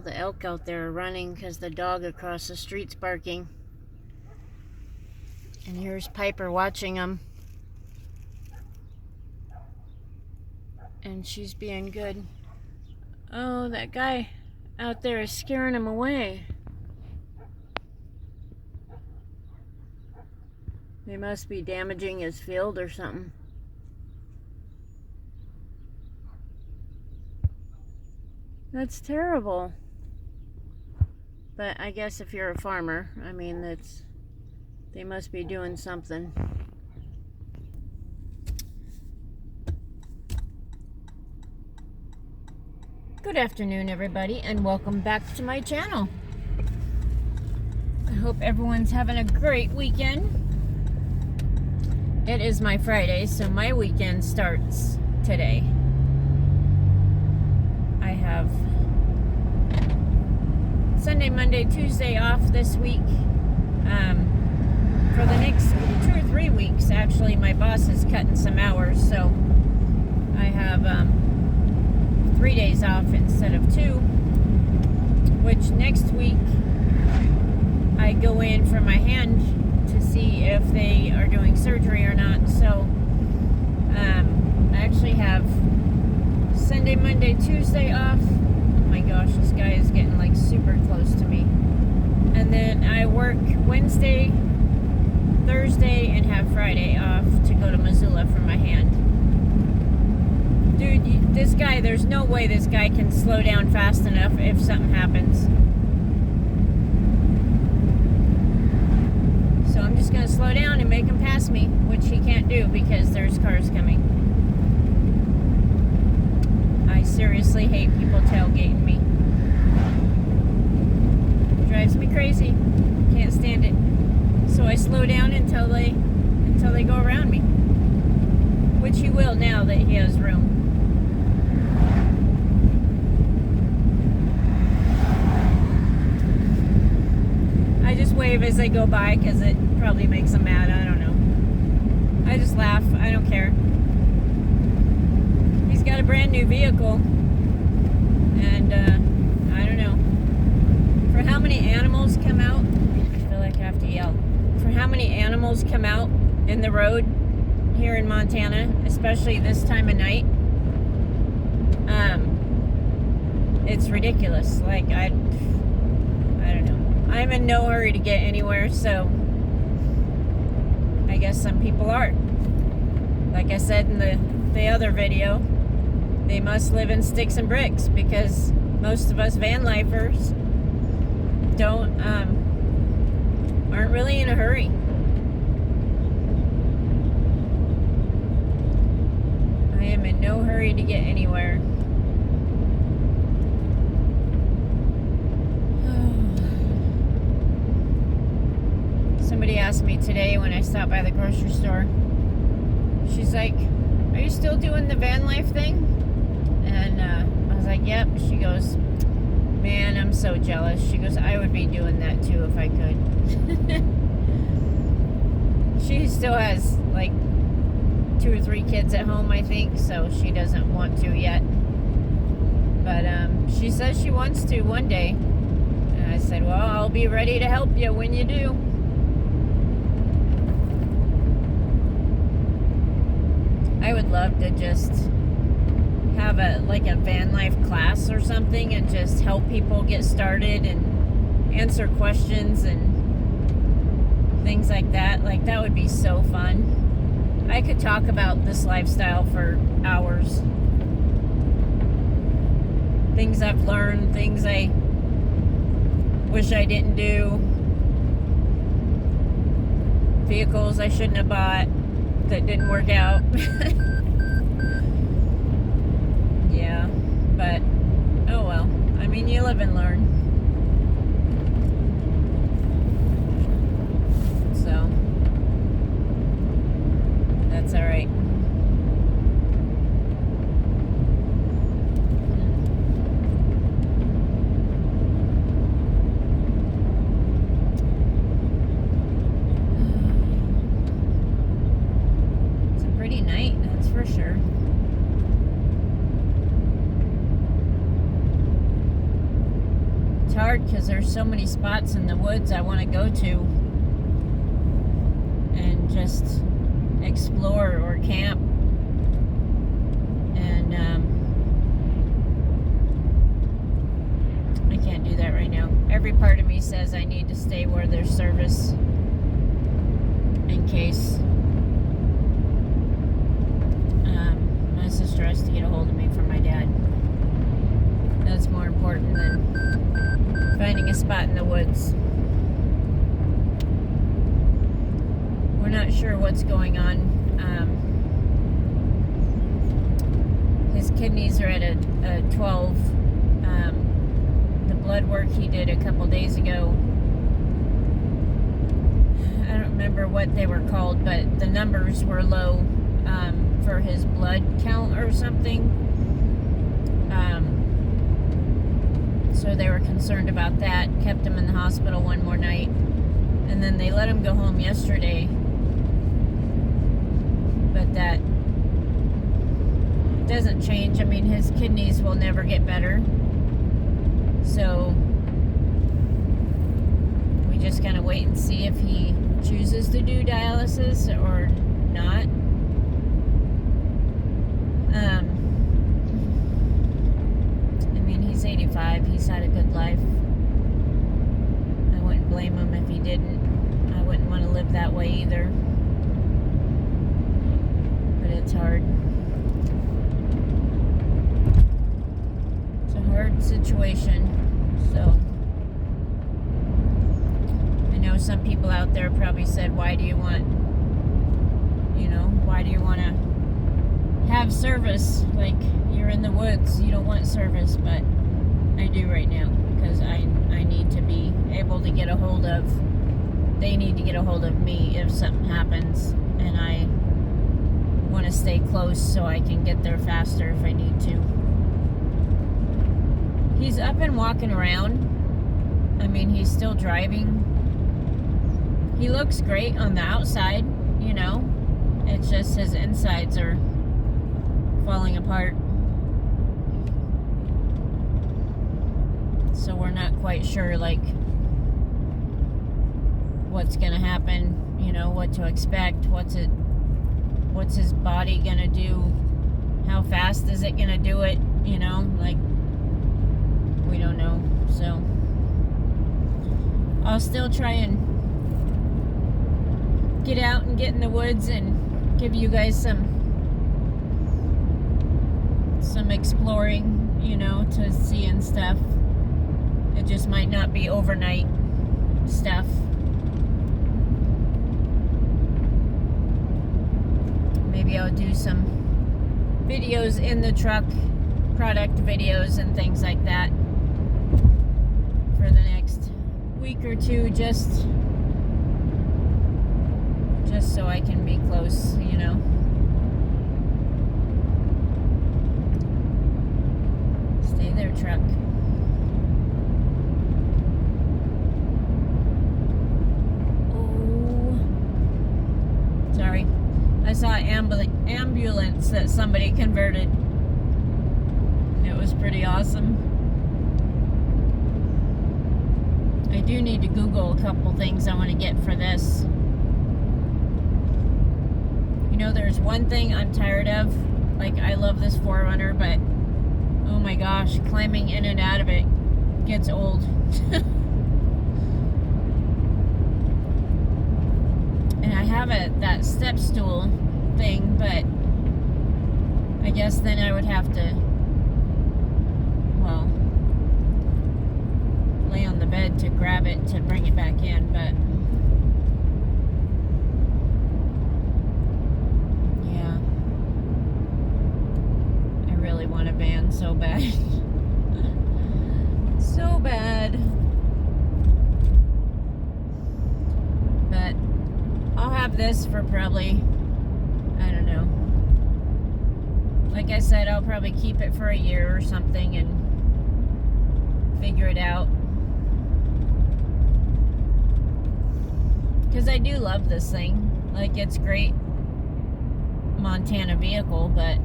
the elk out there are running because the dog across the street's barking. And here's Piper watching them. And she's being good. Oh, that guy out there is scaring him away. They must be damaging his field or something. That's terrible. But I guess if you're a farmer, I mean, they must be doing something. Good afternoon, everybody, and welcome back to my channel. I hope everyone's having a great weekend. It is my Friday, so my weekend starts today. I have Sunday, Monday, Tuesday off this week. For the next 2 or 3 weeks, actually, my boss is cutting some hours, so I have 3 days off instead of 2, which next week I go in for my hand to see if they are doing surgery or not. So I actually have Sunday, Monday, Tuesday off. Oh my gosh, this guy is getting like super close to me. And then I work Wednesday, Thursday, and have Friday off to go to Missoula for my hand. Dude, this guy, there's no way this guy can slow down fast enough if something happens. So I'm just going to slow down and make him pass me, which he can't do because there's cars coming. I seriously hate people tailgating me. Drives me crazy. Can't stand it. So I slow down until they go around me. Which he will now that he has room. I just wave as they go by because it probably makes them mad. I don't know. I just laugh. I don't care. He's got a brand new vehicle. And, I don't know. For how many animals come out? I feel like I have to yell. For how many animals come out in the road here in Montana, especially this time of night, it's ridiculous. Like, I don't know. I'm in no hurry to get anywhere, so I guess some people are. Like I said in the other video, they must live in sticks and bricks because most of us van lifers aren't really in a hurry. I am in no hurry to get anywhere. Somebody asked me today when I stopped by the grocery store, she's like, "Are you still doing the van life thing?" And I was like, "Yep." She goes, "Man, I'm so jealous." She goes, "I would be doing that too if I could." She still has like 2 or 3 kids at home, I think, so she doesn't want to yet. But she says she wants to one day. And I said, "Well, I'll be ready to help you when you do." I would love to just have a van life class or something and just help people get started and answer questions and things like that. Like, that would be so fun. I could talk about this lifestyle for hours. Things I've learned, things I wish I didn't do, vehicles I shouldn't have bought that didn't work out. Yeah, but oh well. I mean, you live and learn. So that's all right. For sure. hard because there's so many spots in the woods I want to go to and just explore or camp. And I can't do that right now. Every part of me says I need to stay where there's service in case my sister has to get a hold of me from my dad. That's more important than finding a spot in the woods. We're not sure what's going on. His kidneys are at a 12. The blood work he did a couple days ago, I don't remember what they were called, but the numbers were low for his blood count or something. So they were concerned about that, kept him in the hospital one more night, and then they let him go home yesterday. But that doesn't change. I mean, his kidneys will never get better. So we just kind of wait and see if he chooses to do dialysis or not. I mean, he's 85. He's had a good life. I wouldn't blame him if he didn't. I wouldn't want to live that way either. But it's hard. It's a hard situation. So I know some people out there probably said, why do you want to have service? Like, you're in the woods, you don't want service. But I do right now, because I need to be able to get a hold of, they need to get a hold of me if something happens, and I want to stay close so I can get there faster if I need to. He's up and walking around. I mean, he's still driving. He looks great on the outside, you know. It's just his insides are falling apart. So we're not quite sure, like, what's gonna happen, you know, what to expect, what's his body gonna do, how fast is it gonna do it, you know, like, we don't know. So I'll still try and get out and get in the woods and give you guys some exploring, you know, to see and stuff. It just might not be overnight stuff. Maybe I'll do some videos in the truck, product videos and things like that for the next week or two, just so I can be close, you know. Stay there, truck. Oh, sorry. I saw an ambulance that somebody converted. It was pretty awesome. I do need to Google a couple things I want to get for this. You know, there's one thing I'm tired of. Like, I love this 4Runner, but oh my gosh, climbing in and out of it gets old. And I have that step stool thing, but I guess then I would have to, well, lay on the bed to grab it to bring it back in, but yeah, I really want a van so bad. So bad. But I'll have this for probably, I don't know. Like I said, I'll probably keep it for a year or something and figure it out. Because I do love this thing. Like, it's great Montana vehicle, but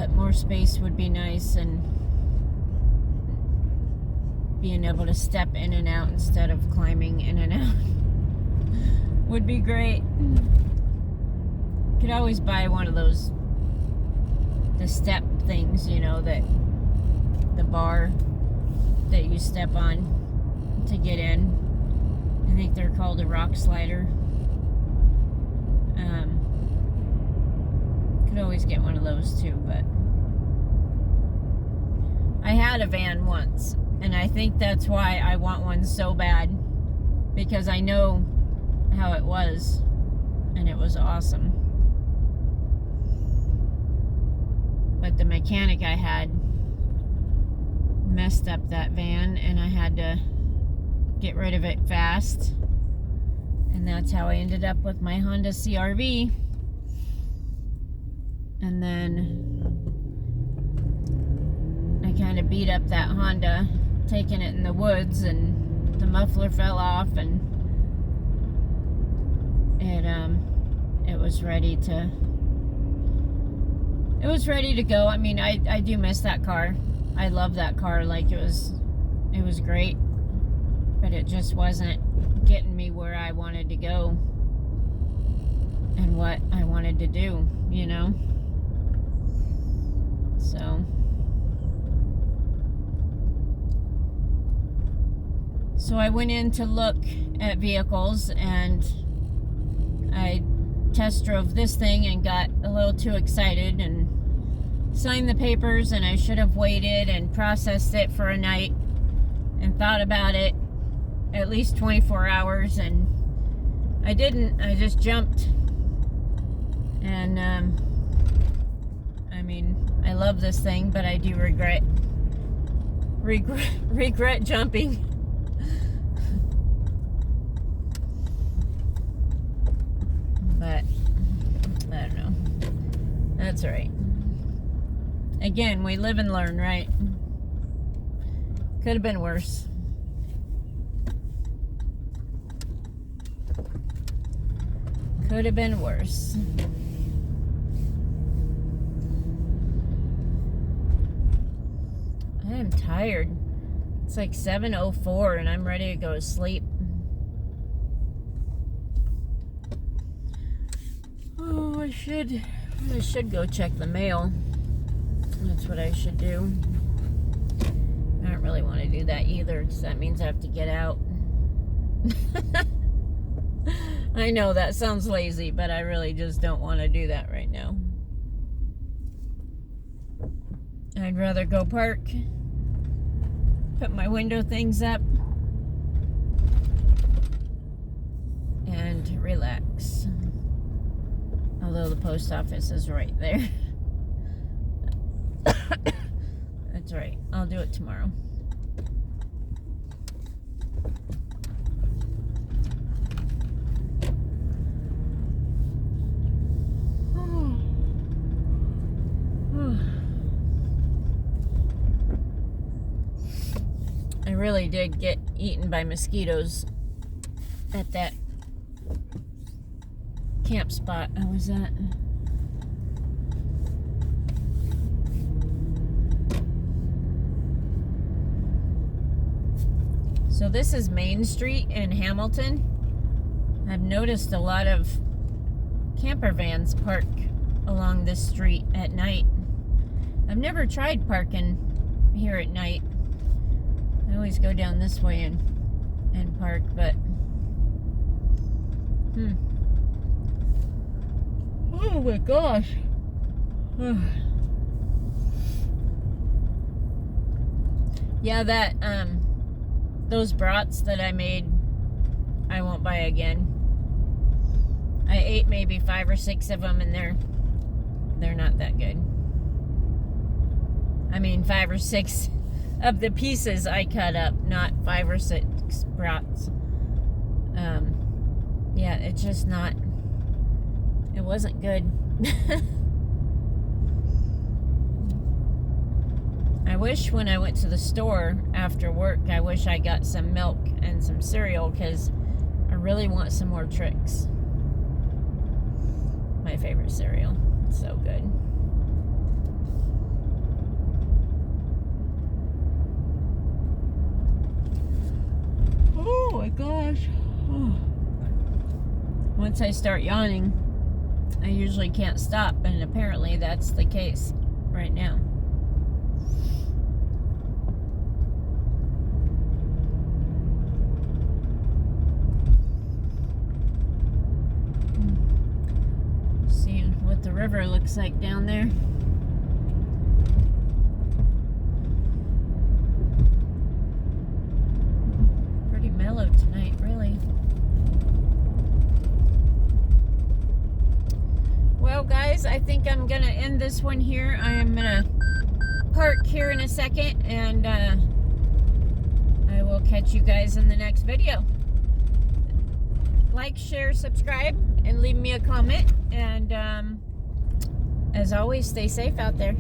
but more space would be nice, and being able to step in and out instead of climbing in and out would be great. Could always buy one of those, the step things, you know, that the bar that you step on to get in. I think they're called a rock slider. Could always get one of those too, but I had a van once, and I think that's why I want one so bad, because I know how it was, and it was awesome. But the mechanic I had messed up that van, and I had to get rid of it fast, and that's how I ended up with my Honda CR-V. And then I kind of beat up that Honda, taking it in the woods, and the muffler fell off, and it was ready to go. I mean, I do miss that car. I love that car. Like, it was great, but it just wasn't getting me where I wanted to go and what I wanted to do, you know? So I went in to look at vehicles, and I test drove this thing and got a little too excited and signed the papers, and I should have waited and processed it for a night and thought about it at least 24 hours, and I didn't. I just jumped. And I mean, I love this thing, but I do regret jumping. But I don't know. That's all right. Again, we live and learn, right? Could have been worse. Could have been worse. I am tired. It's like 7:04 and I'm ready to go to sleep. Oh, I should go check the mail. That's what I should do. I don't really want to do that either, because that means I have to get out. I know that sounds lazy, but I really just don't want to do that right now. I'd rather go park, put my window things up, and relax. Although the post office is right there. That's right. I'll do it tomorrow. I really did get eaten by mosquitoes at that camp spot I was at. So this is Main Street in Hamilton. I've noticed a lot of camper vans park along this street at night. I've never tried parking here at night. I always go down this way and park, but oh my gosh. Yeah, that those brats that I made, I won't buy again. I ate maybe 5 or 6 of them, and they're not that good. I mean, 5 or 6 of the pieces I cut up, not 5 or 6 brats. Yeah, it's just not. It wasn't good. I wish when I went to the store after work, I wish I got some milk and some cereal, because I really want some more Trix. My favorite cereal. It's so good. my gosh. Once I start yawning, I usually can't stop, and apparently that's the case right now. Seeing what the river looks like down there. Pretty mellow tonight, really. Well, guys, I think I'm gonna end this one here. I am gonna park here in a second, and I will catch you guys in the next video. Like, share, subscribe, and leave me a comment. And as always, stay safe out there.